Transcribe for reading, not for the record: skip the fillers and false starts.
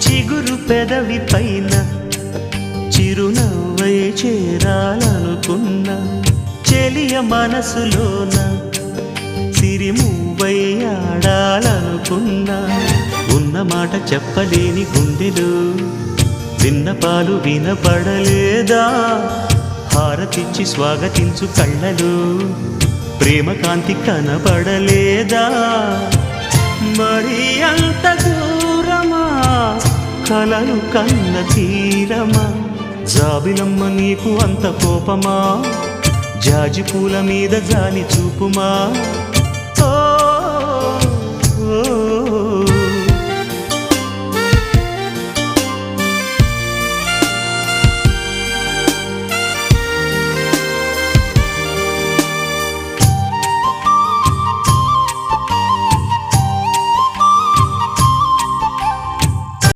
చిగురు పెదవి పైన చిరునవ్వై చేరాలనుకున్నా చెలియ మనసులోన సిరిమువ్వై ఆడాలనుకున్నా ఉన్న మాట చెప్పలేని గుండెలు విన్నపాలు వినపడలేదా హారతిచ్చి స్వాగతించు కళ్ళలు ప్రేమ కాంతి కనపడలేదా మరి అంత దూరమా కలలు కన్న తీరమా జాబిలమ్మ నీకు అంత కోపమా జాజి పూల మీద జాలి చూపుమా